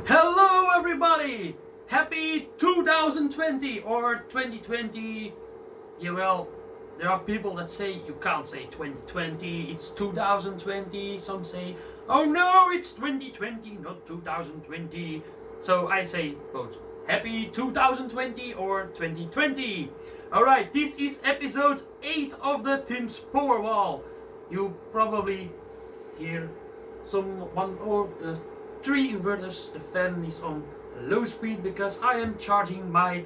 Hello everybody! Happy 2020 or 2020. Yeah, well, there are people that say you can't say 2020, it's 2020. Some say, oh no, it's 2020, not 2020. So I say both. Happy 2020 or 2020. Alright, this is episode 8 of the Tim's Powerwall. You probably hear one of the 3 inverters. The fan is on low speed because I am charging my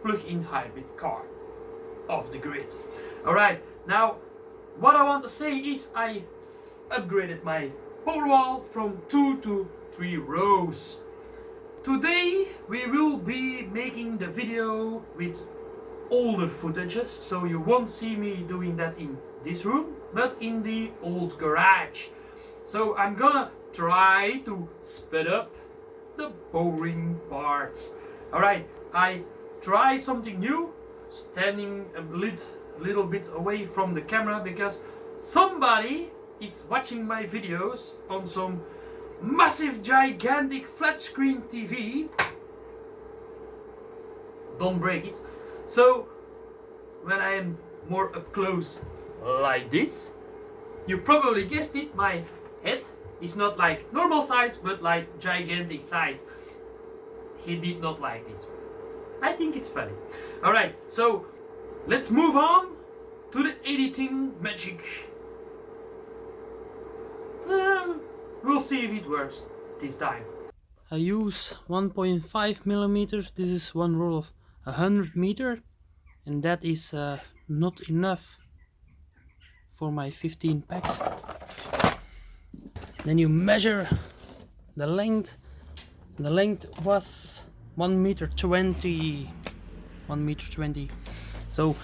plug-in hybrid car off the grid. Alright, now what I want to say is I upgraded my Powerwall from 2 to 3 rows. Today we will be making the video with older footages, so you won't see me doing that in this room, but in the old garage. So I'm gonna try to speed up the boring parts. Alright, I try something new, standing a little bit away from the camera because somebody is watching my videos on some massive gigantic flat screen TV. Don't break it. So when I am more up close like this, you probably guessed it, my head is not like normal size but like gigantic size. He did not like it. I think it's funny. Alright, so let's move on to the editing magic. We'll see if it works this time. I use 1.5 millimeters. This is one roll of 100 meter, and that is not enough for my 15 packs. Then you measure the length. The length was 1 meter 20. 1 meter 20. So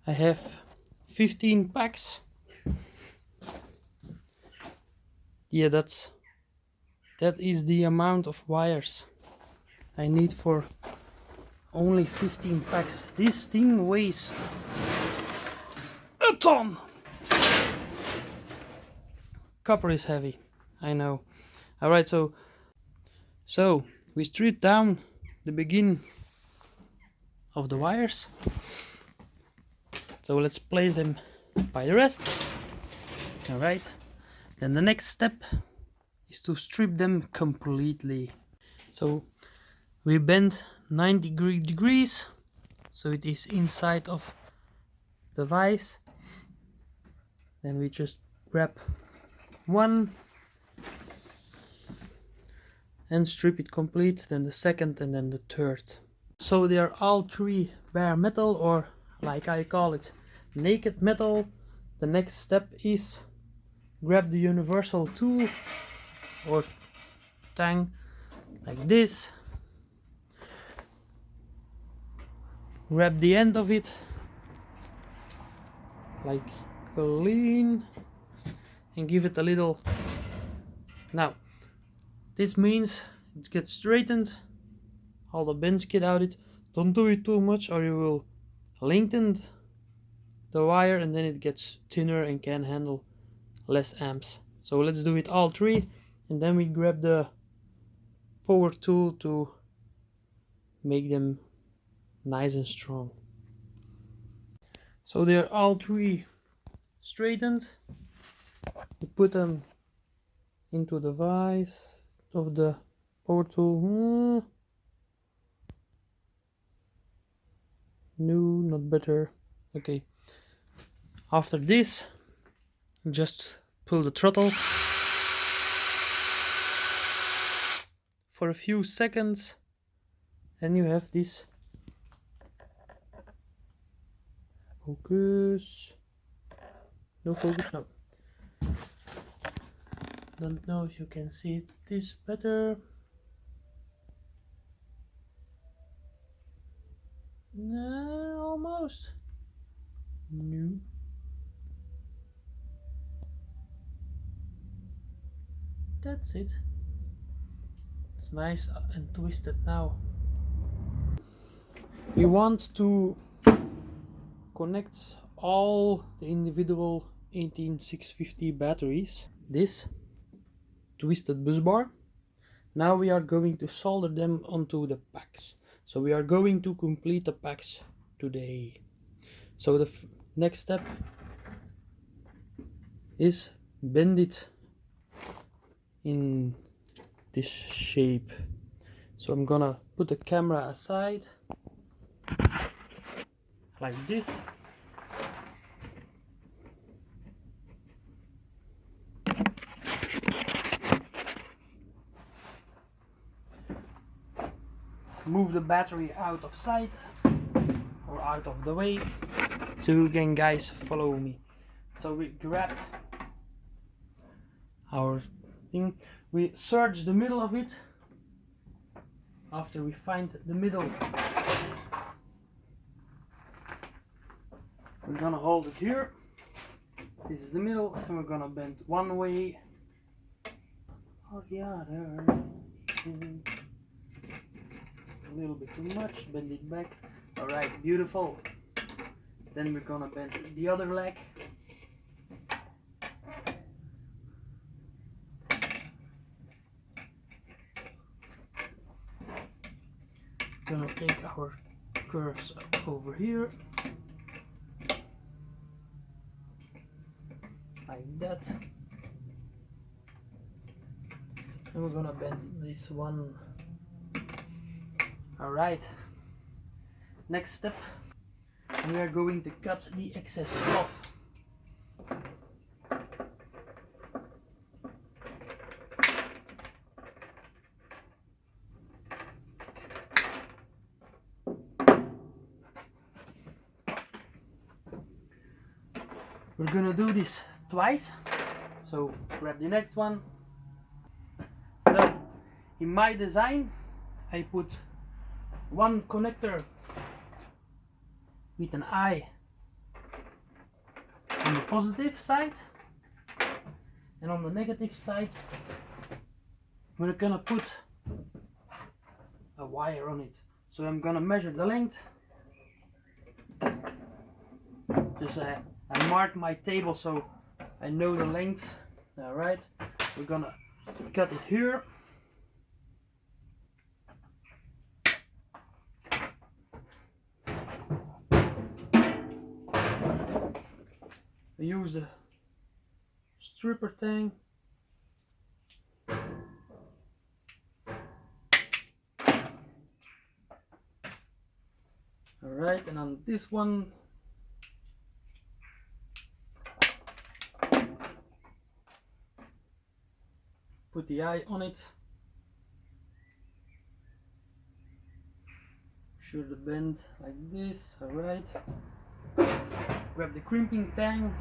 I have 15 packs. Yeah, that is the amount of wires I need for only 15 packs. This thing weighs a ton. Copper is heavy, I know. Alright, so we strip down the beginning of the wires. So let's place them by the rest. Alright. Then the next step is to strip them completely. So we bend 90 degrees so it is inside of the vise. Then we just grab one and strip it complete, then the second and then the third. So they are all 3 bare metal, or like I call it, naked metal. The next step is grab the universal tool or tang like this, grab the end of it like clean and give it a little. Now this means it gets straightened, all the bends get out. It don't do it too much or you will lengthen the wire and then it gets thinner and can handle less amps. So let's do it all 3 and then we grab the power tool to make them nice and strong. So they're all 3 straightened. We put them into the vise of the power tool. No, not better. Okay. After this, just pull the throttle for a few seconds and you have this. Focus. No focus, no. Don't know if you can see it this better. No, almost. No. That's it. It's nice and twisted now. We want to connect all the individual 18650 batteries. This twisted bus bar. Now we are going to solder them onto the packs. So we are going to complete the packs today. So the next step is bend it in this shape. So I'm gonna put the camera aside like this. Move the battery out of sight or out of the way so you can guys follow me. So we grab our thing, we search the middle of it. After we find the middle, we're gonna hold it here. This is the middle, and we're gonna bend one way or the other. A little bit too much, bend it back. Alright, beautiful. Then we're gonna bend the other leg. Gonna take our curves over here like that, and we're gonna bend this one. Alright, next step, we are going to cut the excess off. We're gonna do this twice, so grab the next one. So in my design I put one connector with an eye on the positive side, and on the negative side we're gonna put a wire on it. So I'm gonna measure the length. Just I mark my table so I know the length. Alright, we're gonna cut it here. I use the stripper tang. Alright, and on this one put the eye on it. Sure the bend like this. Alright. Grab the crimping tang.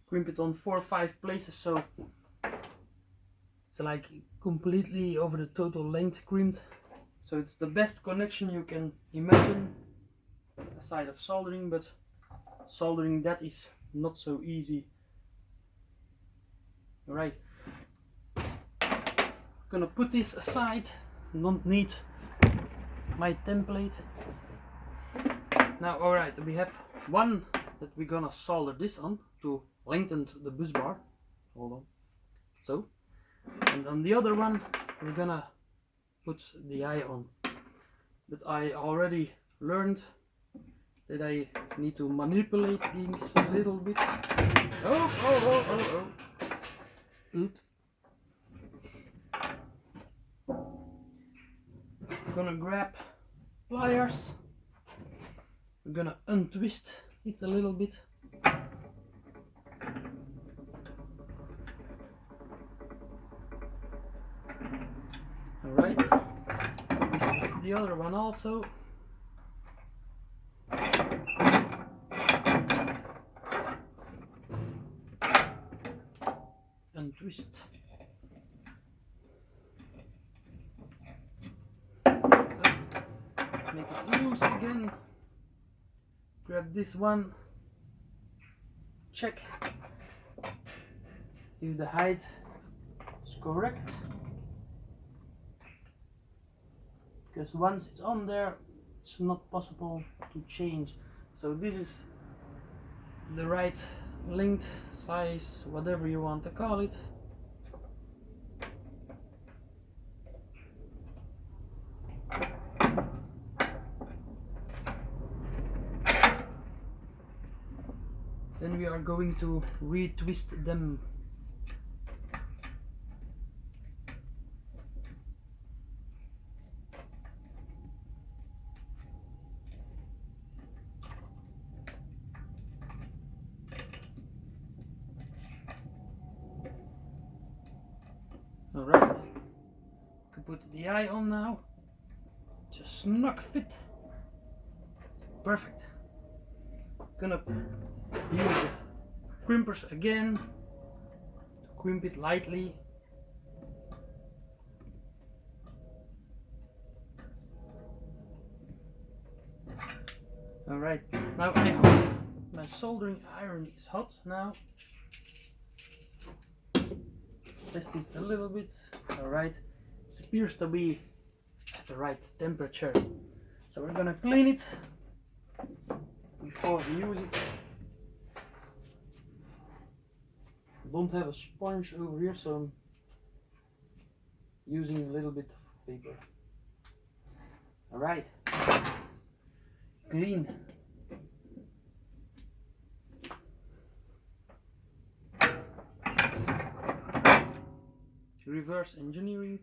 Crimp it on 4 or 5 places so it's like completely over the total length crimped. So it's the best connection you can imagine aside of soldering, but soldering that is not so easy. Alright, gonna put this aside, don't need my template. Now alright, we have one that we're gonna solder this on to lengthen the bus bar. Hold on. So, and on the other one we're gonna put the eye on. But I already learned that I need to manipulate things a little bit. Oh. Oops. I'm gonna grab pliers. We're gonna untwist it a little bit. Alright, the other one also. Untwist. So, make it loose again. Grab have this one. Check if the height is correct, because once it's on there it's not possible to change. So this is the right length, size, whatever you want to call it. Then we are going to retwist them. Alright, can put the eye on now. Just snug fit. Perfect. Gonna use the crimpers again to crimp it lightly. Alright, now I hope my soldering iron is hot now. Let's test it a little bit. Alright, it appears to be at the right temperature. So we're gonna clean it before we use it. I don't have a sponge over here, so I'm using a little bit of paper. Alright, clean. Reverse engineering.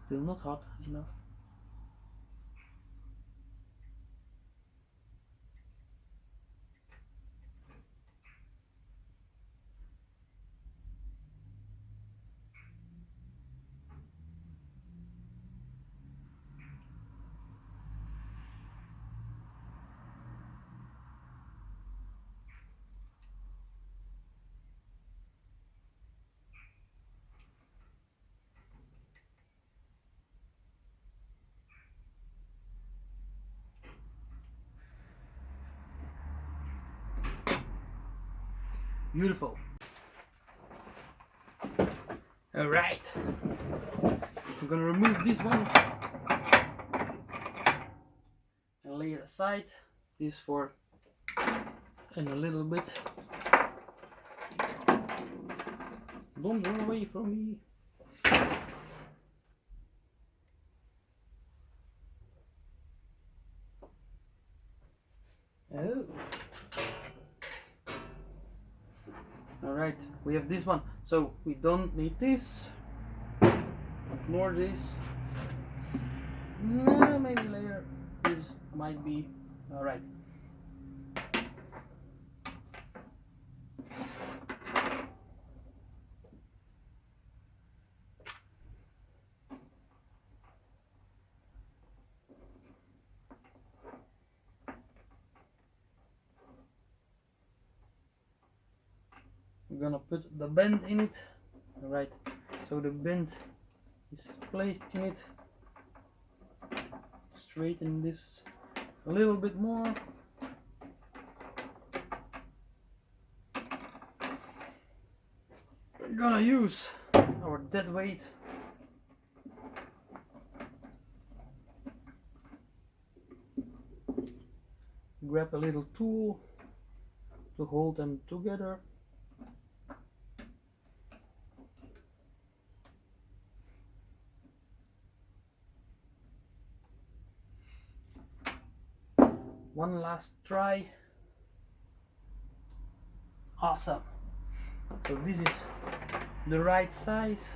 Still not hot enough. Beautiful. Alright, I'm gonna remove this one and lay it aside. This for in a little bit. Don't run away from me. Oh. Alright, we have this one, so we don't need this, nor this. No, maybe later. This might be alright. We're gonna put the bend in it. Alright, so the bend is placed in it. Straighten this a little bit more. We're gonna use our dead weight. Grab a little tool to hold them together. One last try. Awesome. So this is the right size.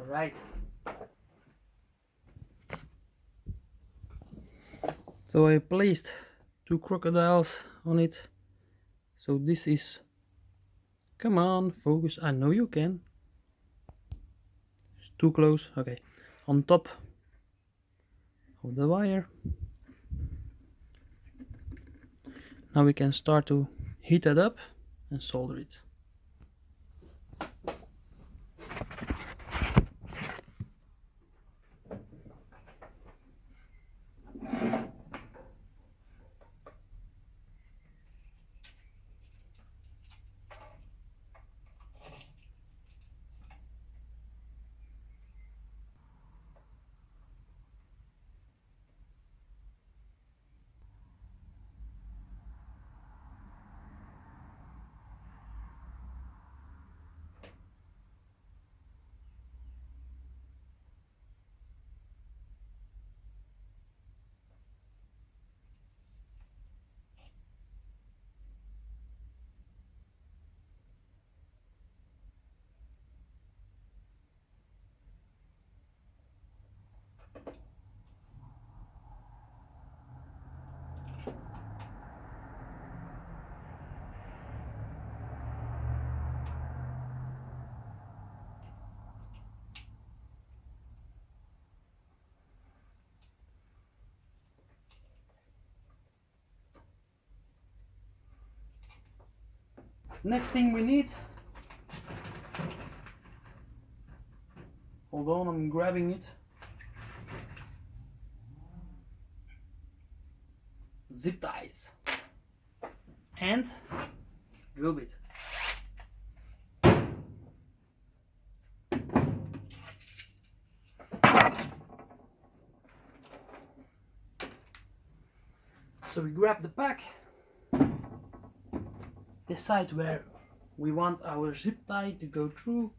Alright. So I placed 2 crocodiles on it. So this is, come on, focus, I know you can. It's too close, okay. On top of the wire. Now we can start to heat it up and solder it. Next thing we need, hold on, I'm grabbing it. Zip ties and drill bit. So we grab the pack, decide where we want our zip tie to go through.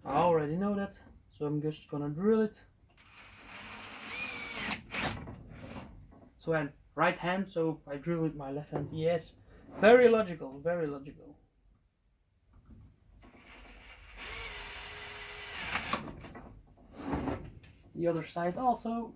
I already know that, so I'm just gonna drill it. So I'm right hand, so I drill with my left hand. Yes, very logical, very logical. The other side also.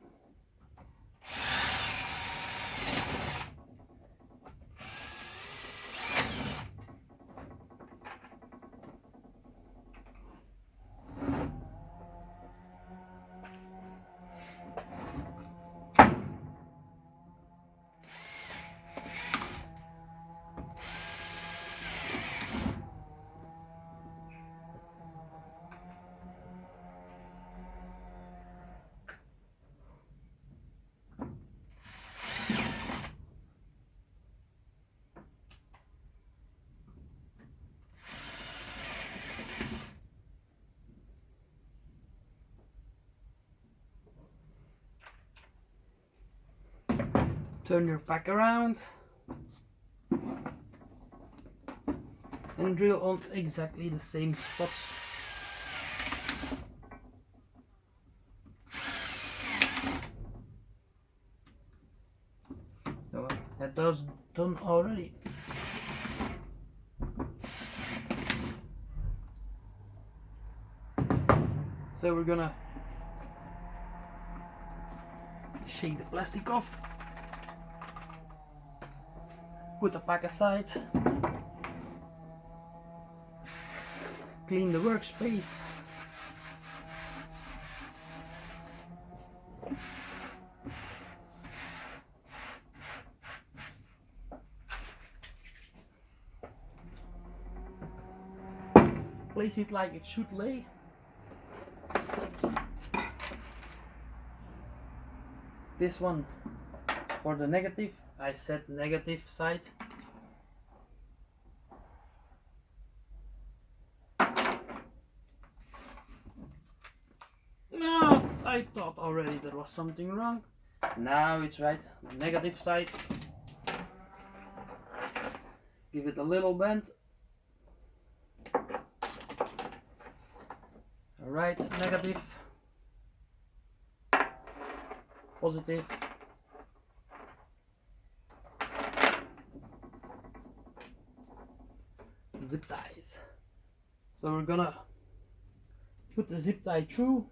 Turn your pack around and drill on exactly the same spots. So that does done already. So we're gonna shake the plastic off. Put the pack aside, clean the workspace, place it like it should lay. This one for the negative, I set negative side. No, I thought already there was something wrong. Now it's right, the negative side. Give it a little bend. Alright, negative. Positive. Zip ties. So we're gonna Put the zip tie through.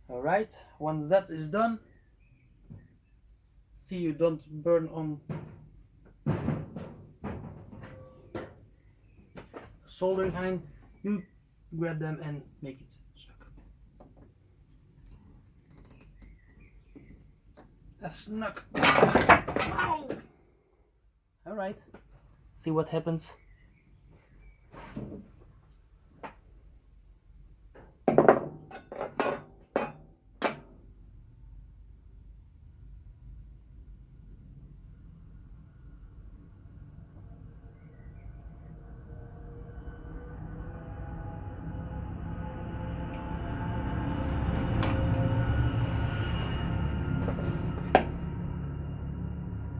Alright, once that is done, see you don't burn on soldering iron, you grab them and make it snug. Ow! Alright, see what happens.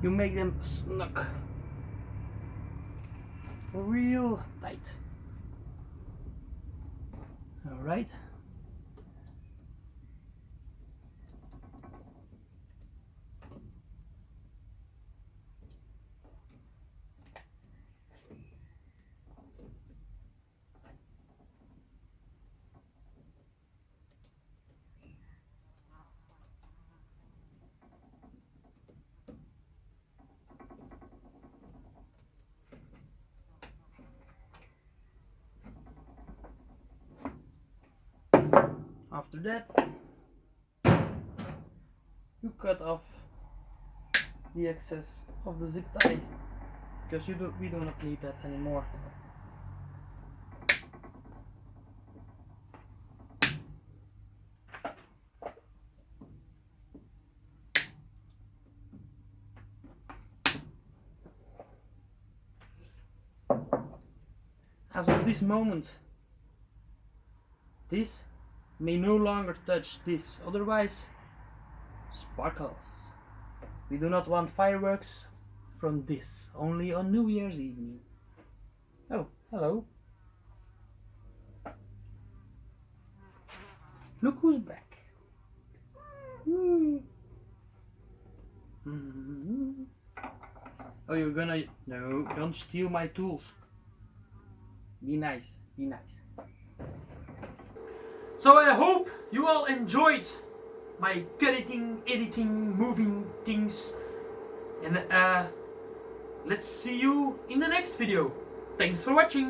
You make them snug, real tight. All right. After that, you cut off the excess of the zip tie because we do not need that anymore. As of this moment, this may no longer touch this, otherwise sparkles. We do not want fireworks from this, only on New Year's evening. Oh, hello. Look who's back. Oh, you're gonna... No, don't steal my tools. Be nice, be nice. So I hope you all enjoyed my editing, moving things. And let's see you in the next video. Thanks for watching.